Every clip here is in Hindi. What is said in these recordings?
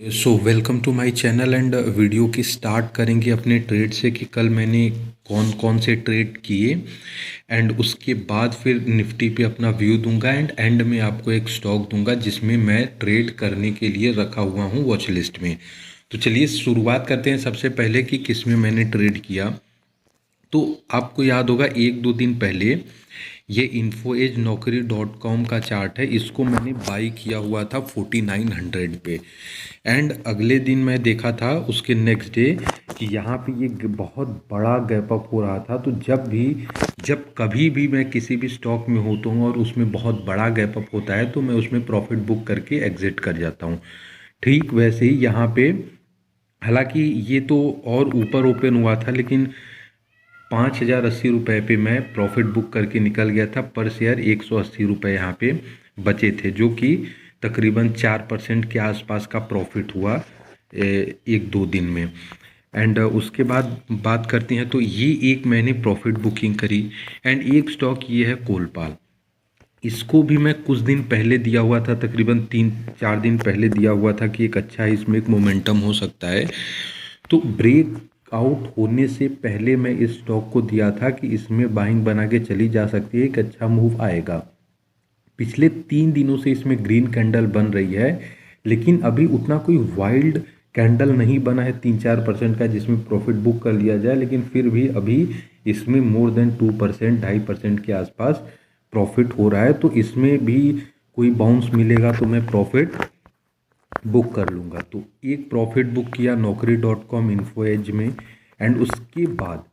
So welcome to my channel and video की स्टार्ट करेंगे अपने ट्रेड से कि कल मैंने कौन कौन से ट्रेड किए एंड उसके बाद फिर निफ्टी पे अपना व्यू दूंगा एंड में आपको एक स्टॉक दूंगा जिसमें मैं ट्रेड करने के लिए रखा हुआ हूँ वॉच लिस्ट में। तो चलिए शुरुआत करते हैं सबसे पहले कि किस में मैंने ट्रेड किया। तो आपको याद होगा एक दो दिन पहले ये इन्फोएज नौकरी डॉट कॉम का चार्ट है, इसको मैंने बाई किया हुआ था 4900 पे एंड अगले दिन मैं देखा था उसके नेक्स्ट डे कि यहाँ पे ये बहुत बड़ा गैप अप हो रहा था। तो जब कभी भी मैं किसी भी स्टॉक में होता हूँ और उसमें बहुत बड़ा गैप अप होता है तो मैं उसमें प्रॉफिट बुक करके एग्जिट कर जाता हूँ। ठीक वैसे ही यहाँ पे हालांकि ये तो और ऊपर ओपन हुआ था लेकिन 5080 रुपये पे मैं प्रॉफिट बुक करके निकल गया था। पर शेयर 180 रुपये यहाँ पे बचे थे जो कि तकरीबन 4% के आसपास का प्रॉफिट हुआ एक दो दिन में। एंड उसके बाद बात करते हैं तो ये एक मैंने प्रॉफिट बुकिंग करी एंड एक स्टॉक ये है कोलपाल। इसको भी मैं कुछ दिन पहले दिया हुआ था, तकरीबन 3-4 दिन पहले दिया हुआ था कि एक अच्छा इसमें एक मोमेंटम हो सकता है। तो ब्रेक आउट होने से पहले मैं इस स्टॉक को दिया था कि इसमें बाइंग बना के चली जा सकती है, एक अच्छा मूव आएगा। पिछले 3 दिनों से इसमें ग्रीन कैंडल बन रही है लेकिन अभी उतना कोई वाइल्ड कैंडल नहीं बना है 3-4% का जिसमें प्रॉफिट बुक कर लिया जाए, लेकिन फिर भी अभी इसमें मोर देन 2%, 2.5% के आसपास प्रॉफिट हो रहा है। तो इसमें भी कोई बाउंस मिलेगा तो मैं प्रॉफिट बुक कर लूँगा। तो एक प्रॉफिट बुक किया नौकरी डॉट कॉम इन्फो एज में एंड उसके बाद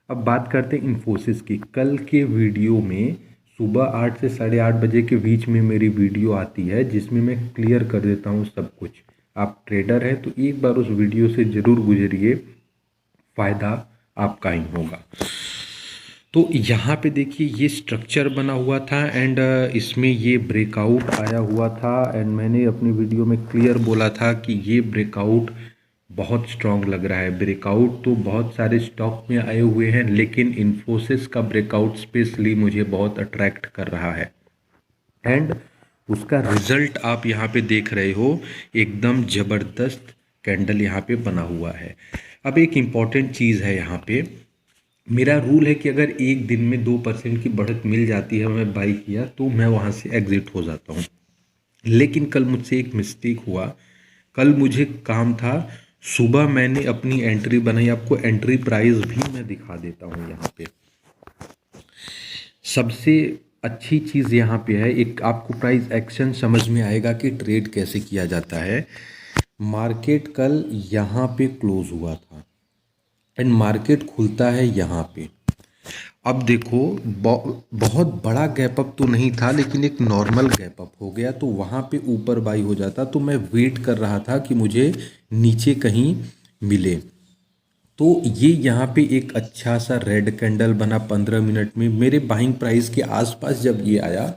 अब बात करते हैं इन्फोसिस की। कल के वीडियो में सुबह 8 से 8:30 बजे के बीच में मेरी वीडियो आती है जिसमें मैं क्लियर कर देता हूँ सब कुछ। आप ट्रेडर हैं तो एक बार उस वीडियो से ज़रूर गुजरिए, फ़ायदा आपका ही होगा। तो यहाँ पे देखिए ये स्ट्रक्चर बना हुआ था एंड इसमें ये ब्रेकआउट आया हुआ था एंड मैंने अपनी वीडियो में क्लियर बोला था कि ये ब्रेकआउट बहुत स्ट्रांग लग रहा है। ब्रेकआउट तो बहुत सारे स्टॉक में आए हुए हैं लेकिन इन्फोसिस का ब्रेकआउट स्पेशली मुझे बहुत अट्रैक्ट कर रहा है एंड उसका रिजल्ट आप यहाँ पे देख रहे हो, एकदम ज़बरदस्त कैंडल यहाँ पे बना हुआ है। अब एक इम्पॉर्टेंट चीज़ है यहाँ पे, मेरा रूल है कि अगर एक दिन में 2% की बढ़त मिल जाती है, मैं बाई किया तो मैं वहाँ से एग्जिट हो जाता हूँ। लेकिन कल मुझसे एक मिस्टेक हुआ। कल मुझे काम था, सुबह मैंने अपनी एंट्री बनाई, आपको एंट्री प्राइस भी मैं दिखा देता हूँ यहाँ पे। सबसे अच्छी चीज़ यहाँ पे है, एक आपको प्राइस एक्शन समझ में आएगा कि ट्रेड कैसे किया जाता है। मार्केट कल यहाँ पे क्लोज हुआ था एंड मार्केट खुलता है यहाँ पे। अब देखो बहुत बड़ा गैप अप तो नहीं था लेकिन एक नॉर्मल गैप अप हो गया तो वहाँ पे ऊपर बाई हो जाता। तो मैं वेट कर रहा था कि मुझे नीचे कहीं मिले। तो ये यहाँ पे एक अच्छा सा रेड कैंडल बना 15 मिनट में मेरे बाइंग प्राइस के आसपास। जब ये आया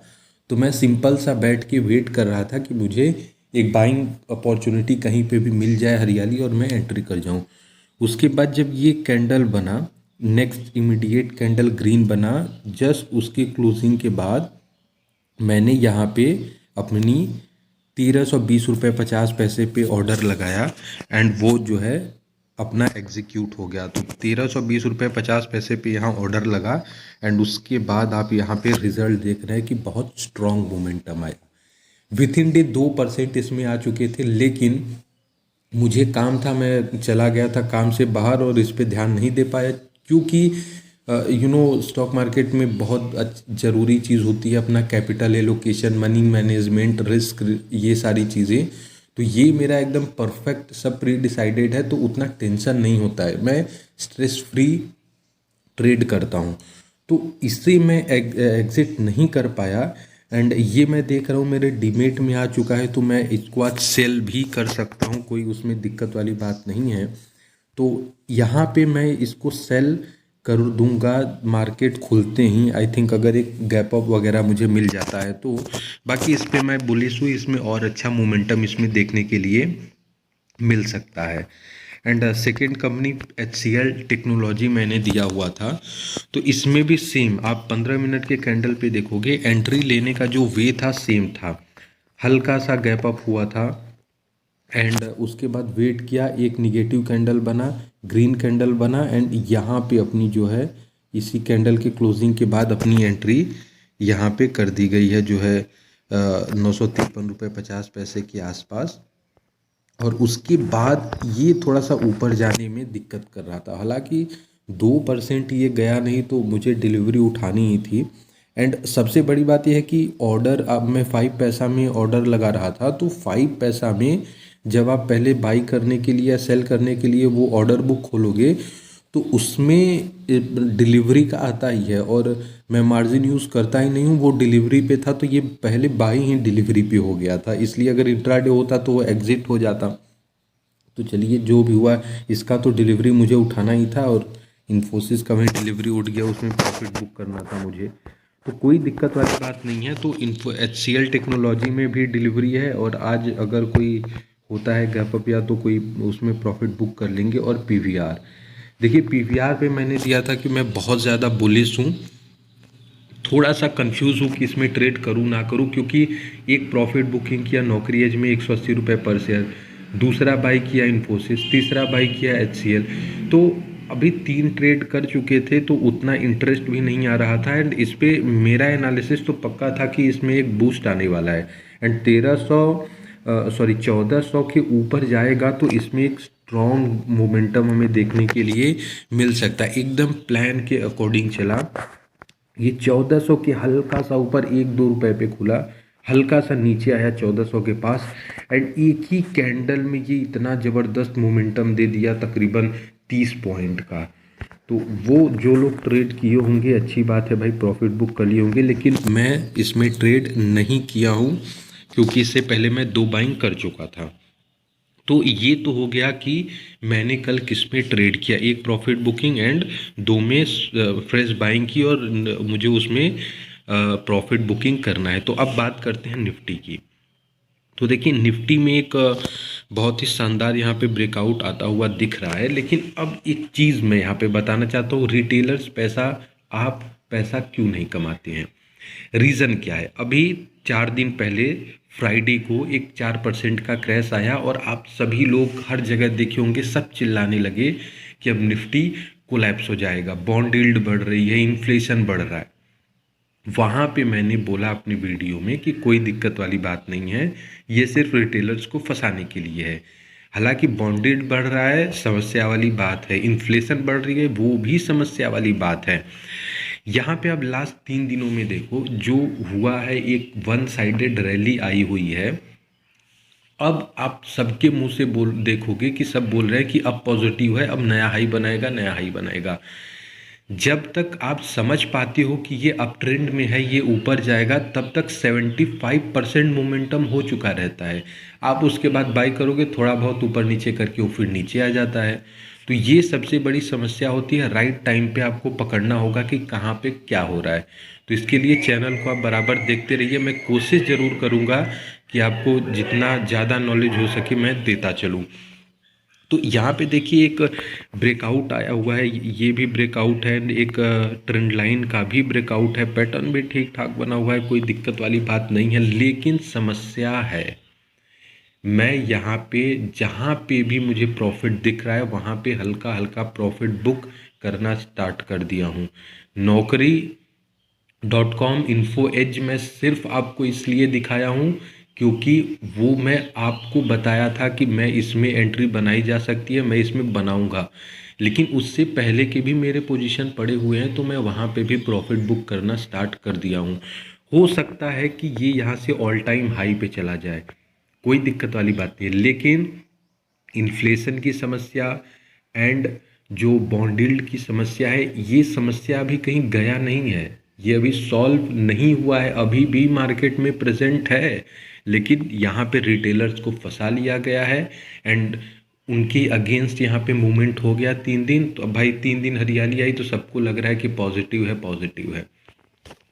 तो मैं सिंपल सा बैठ के वेट कर रहा था कि मुझे एक बाइंग अपॉर्चुनिटी कहीं पे भी मिल जाए हरियाली और मैं एंट्री कर जाऊं। उसके बाद जब ये कैंडल बना, नेक्स्ट इमीडिएट कैंडल ग्रीन बना, जस्ट उसके क्लोजिंग के बाद मैंने यहाँ पे अपनी 1320 रुपये 50 पैसे पे ऑर्डर लगाया एंड वो जो है अपना एग्जीक्यूट हो गया। तो 1320 रुपये 50 पैसे पे यहाँ ऑर्डर लगा एंड उसके बाद आप यहाँ पे रिजल्ट देख रहे हैं कि बहुत स्ट्रॉन्ग मोमेंटम आया। विथ इन डे 2% इसमें आ चुके थे लेकिन मुझे काम था, मैं चला गया था काम से बाहर और इस पे ध्यान नहीं दे पाया क्योंकि स्टॉक मार्केट में बहुत ज़रूरी चीज़ होती है अपना capital allocation, money management, risk, ये सारी चीज़ें। तो ये मेरा एकदम परफेक्ट सब प्री डिसाइडेड है तो उतना टेंशन नहीं होता है, मैं स्ट्रेस फ्री ट्रेड करता हूँ। तो इससे मैं एग्जिट नहीं कर पाया एंड ये मैं देख रहा हूँ मेरे डीमेट में आ चुका है तो मैं इसको आज सेल भी कर सकता हूँ, कोई उसमें दिक्कत वाली बात नहीं है। तो यहाँ पे मैं इसको सेल कर दूंगा मार्केट खुलते ही, आई थिंक अगर एक गैप अप वगैरह मुझे मिल जाता है तो। बाकी इस पे मैं बुलिश हूँ, इसमें और अच्छा मोमेंटम इसमें देखने के लिए मिल सकता है। And second company HCL technology मैंने दिया हुआ था तो इसमें भी सेम आप 15 मिनट के कैंडल पे देखोगे एंट्री लेने का जो वे था सेम था, हल्का सा गैप अप हुआ था एंड उसके बाद वेट किया, एक निगेटिव कैंडल बना, ग्रीन कैंडल बना, एंड यहाँ पे अपनी जो है इसी कैंडल के क्लोजिंग के बाद अपनी एंट्री यहाँ पे कर दी गई है, जो है 953 रुपये 50 पैसे के आसपास। और उसके बाद ये थोड़ा सा ऊपर जाने में दिक्कत कर रहा था, हालांकि 2% ये गया नहीं तो मुझे डिलीवरी उठानी ही थी। एंड सबसे बड़ी बात यह है कि ऑर्डर, अब मैं 5 पैसा में ऑर्डर लगा रहा था, तो 5 पैसा में जब आप पहले बाई करने के लिए या सेल करने के लिए वो ऑर्डर बुक खोलोगे तो उसमें डिलीवरी का आता ही है, और मैं मार्जिन यूज़ करता ही नहीं हूँ, वो डिलीवरी पे था, तो ये पहले बाई ही डिलीवरी पे हो गया था, इसलिए अगर इंट्राडे होता तो वो एग्जिट हो जाता। तो चलिए जो भी हुआ, इसका तो डिलीवरी मुझे उठाना ही था, और इन्फोसिस का भी डिलीवरी उठ गया, उसमें प्रॉफिट बुक करना था मुझे, तो कोई दिक्कत वाली बात नहीं है। तो इन्फो HCL टेक्नोलॉजी में भी डिलीवरी है, और आज अगर कोई होता है गैप अप या तो कोई उसमें प्रॉफिट बुक कर लेंगे। और PVR, देखिए PVR पे मैंने दिया था कि मैं बहुत ज़्यादा बुलिश हूँ, थोड़ा सा कंफ्यूज हूँ कि इसमें ट्रेड करूँ ना करूँ, क्योंकि एक प्रॉफिट बुकिंग किया नौकरी एज में 180 रुपये पर शेयर, दूसरा बाई किया इन्फोसिस, तीसरा बाई किया HCL। तो अभी 3 ट्रेड कर चुके थे, तो उतना इंटरेस्ट भी नहीं आ रहा था, एंड इस पर मेरा एनालिसिस तो पक्का था कि इसमें एक बूस्ट आने वाला है, एंड 1400 के ऊपर जाएगा तो इसमें एक स्ट्रॉन्ग मोमेंटम हमें देखने के लिए मिल सकता है। एकदम प्लान के अकॉर्डिंग चला, ये 1400 के हल्का सा ऊपर 1-2 रुपए पे खुला, हल्का सा नीचे आया 1400 के पास, एंड एक ही कैंडल में ये इतना ज़बरदस्त मोमेंटम दे दिया, तकरीबन 30 पॉइंट का। तो वो जो लोग ट्रेड किए होंगे, अच्छी बात है भाई, प्रॉफिट बुक कर लिए होंगे, लेकिन मैं इसमें ट्रेड नहीं किया हूँ, क्योंकि इससे पहले मैं 2 बाइंग कर चुका था। तो ये तो हो गया कि मैंने कल किस में ट्रेड किया, एक प्रॉफिट बुकिंग एंड 2 में फ्रेश बाइंग की, और मुझे उसमें प्रॉफिट बुकिंग करना है। तो अब बात करते हैं निफ्टी की। तो देखिए निफ्टी में एक बहुत ही शानदार यहाँ पे ब्रेकआउट आता हुआ दिख रहा है, लेकिन अब एक चीज़ मैं यहाँ पे बताना चाहता हूँ, रिटेलर्स आप पैसा क्यों नहीं कमाते हैं? रीज़न क्या है? अभी 4 दिन पहले फ्राइडे को एक 4% का क्रैश आया, और आप सभी लोग हर जगह देखे होंगे, सब चिल्लाने लगे कि अब निफ्टी कोलैप्स हो जाएगा, बॉन्ड यील्ड बढ़ रही है, इन्फ्लेशन बढ़ रहा है। वहाँ पे मैंने बोला अपनी वीडियो में कि कोई दिक्कत वाली बात नहीं है, ये सिर्फ रिटेलर्स को फंसाने के लिए है। हालांकि बॉन्ड यील्ड बढ़ रहा है, समस्या वाली बात है, इन्फ्लेशन बढ़ रही है, वो भी समस्या वाली बात है। यहाँ पे अब लास्ट 3 दिनों में देखो जो हुआ है, एक वन साइडेड रैली आई हुई है। अब आप सबके मुंह से देखोगे कि सब बोल रहे हैं कि अब पॉजिटिव है, अब नया हाई बनाएगा, नया हाई बनाएगा। जब तक आप समझ पाते हो कि ये अप ट्रेंड में है, ये ऊपर जाएगा, तब तक 75% मोमेंटम हो चुका रहता है। आप उसके बाद बाई करोगे, थोड़ा बहुत ऊपर नीचे करके वो फिर नीचे आ जाता है। तो ये सबसे बड़ी समस्या होती है, राइट टाइम पे आपको पकड़ना होगा कि कहाँ पे क्या हो रहा है। तो इसके लिए चैनल को आप बराबर देखते रहिए, मैं कोशिश ज़रूर करूँगा कि आपको जितना ज़्यादा नॉलेज हो सके मैं देता चलूँ। तो यहाँ पे देखिए एक ब्रेकआउट आया हुआ है, ये भी ब्रेकआउट है, एक ट्रेंड लाइन का भी ब्रेकआउट है, पैटर्न भी ठीक ठाक बना हुआ है, कोई दिक्कत वाली बात नहीं है। लेकिन समस्या है, मैं यहाँ पे जहाँ पे भी मुझे प्रॉफिट दिख रहा है वहाँ पे हल्का हल्का प्रॉफिट बुक करना स्टार्ट कर दिया हूँ। Naukri.com इन्फो एज मैं सिर्फ आपको इसलिए दिखाया हूँ क्योंकि वो मैं आपको बताया था कि मैं इसमें एंट्री बनाई जा सकती है, मैं इसमें बनाऊंगा, लेकिन उससे पहले के भी मेरे पोजीशन पड़े हुए हैं, तो मैं वहाँ पे भी प्रॉफिट बुक करना स्टार्ट कर दिया हूँ। हो सकता है कि ये यहाँ से ऑल टाइम हाई पे चला जाए, कोई दिक्कत वाली बात नहीं है, लेकिन इन्फ्लेशन की समस्या एंड जो बॉन्ड यील्ड की समस्या है, ये समस्या अभी कहीं गया नहीं है, ये अभी सॉल्व नहीं हुआ है, अभी भी मार्केट में प्रेजेंट है, लेकिन यहाँ पे रिटेलर्स को फंसा लिया गया है, एंड उनकी अगेंस्ट यहाँ पे मूवमेंट हो गया 3 दिन। तो अब भाई 3 दिन हरियाली आई तो सबको लग रहा है कि पॉजिटिव है, पॉजिटिव है।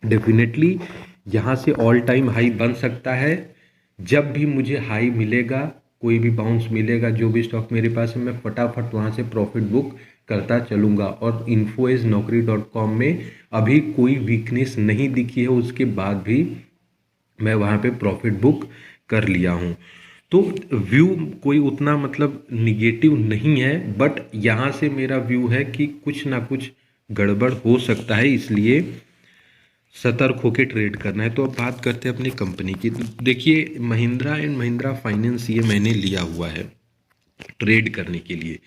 डेफिनेटली यहाँ से ऑल टाइम हाई बन सकता है। जब भी मुझे हाई मिलेगा, कोई भी बाउंस मिलेगा, जो भी स्टॉक मेरे पास है, मैं फटाफट वहाँ से प्रॉफिट बुक करता चलूँगा। और इन्फोएज Naukri.com में अभी कोई वीकनेस नहीं दिखी है, उसके बाद भी मैं वहाँ पे प्रॉफिट बुक कर लिया हूँ। तो व्यू कोई उतना मतलब निगेटिव नहीं है, बट यहाँ से मेरा व्यू है कि कुछ ना कुछ गड़बड़ हो सकता है, इसलिए सतर्क होकर ट्रेड करना है। तो अब बात करते हैं अपनी कंपनी की। तो देखिए, महिंद्रा एंड महिंद्रा फाइनेंस ये मैंने लिया हुआ है ट्रेड करने के लिए।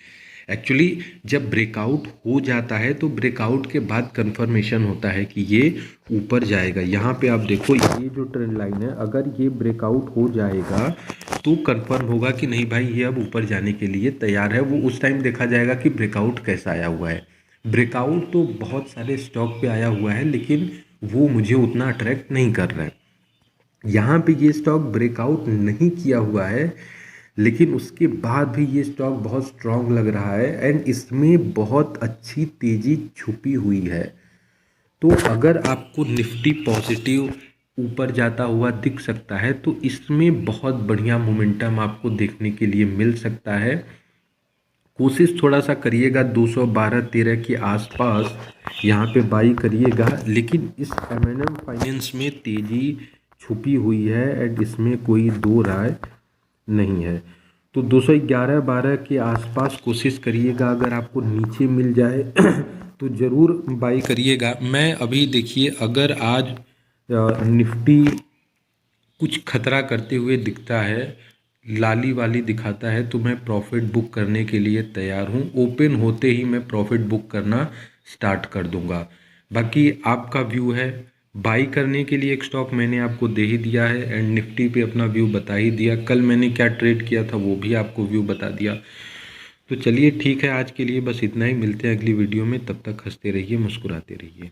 एक्चुअली जब ब्रेकआउट हो जाता है तो ब्रेकआउट के बाद कंफर्मेशन होता है कि ये ऊपर जाएगा। यहाँ पे आप देखो, ये जो ट्रेंड लाइन है, अगर ये ब्रेकआउट हो जाएगा तो कंफर्म होगा कि नहीं भाई ये अब ऊपर जाने के लिए तैयार है। वो उस टाइम देखा जाएगा कि ब्रेकआउट कैसा आया हुआ है। ब्रेकआउट तो बहुत सारे स्टॉक पे आया हुआ है, लेकिन वो मुझे उतना अट्रैक्ट नहीं कर रहा है। यहाँ पे ये स्टॉक ब्रेकआउट नहीं किया हुआ है, लेकिन उसके बाद भी ये स्टॉक बहुत स्ट्रांग लग रहा है एंड इसमें बहुत अच्छी तेज़ी छुपी हुई है। तो अगर आपको निफ्टी पॉजिटिव ऊपर जाता हुआ दिख सकता है तो इसमें बहुत बढ़िया मोमेंटम आपको देखने के लिए मिल सकता है। कोशिश थोड़ा सा करिएगा 212-13 के आसपास यहाँ पे बाई करिएगा, लेकिन इस M&M फाइनेंस में तेज़ी छुपी हुई है एंड इसमें कोई दो राय नहीं है। तो 211-12 के आसपास कोशिश करिएगा, अगर आपको नीचे मिल जाए तो ज़रूर बाई करिएगा। मैं अभी देखिए, अगर आज निफ्टी कुछ खतरा करते हुए दिखता है, लाली वाली दिखाता है, तो मैं प्रॉफिट बुक करने के लिए तैयार हूँ। ओपन होते ही मैं प्रॉफिट बुक करना स्टार्ट कर दूंगा। बाकी आपका व्यू है। बाई करने के लिए एक स्टॉक मैंने आपको दे ही दिया है एंड निफ्टी पे अपना व्यू बता ही दिया। कल मैंने क्या ट्रेड किया था वो भी आपको व्यू बता दिया। तो चलिए ठीक है, आज के लिए बस इतना ही। मिलते हैं अगली वीडियो में, तब तक हंसते रहिए, मुस्कुराते रहिए।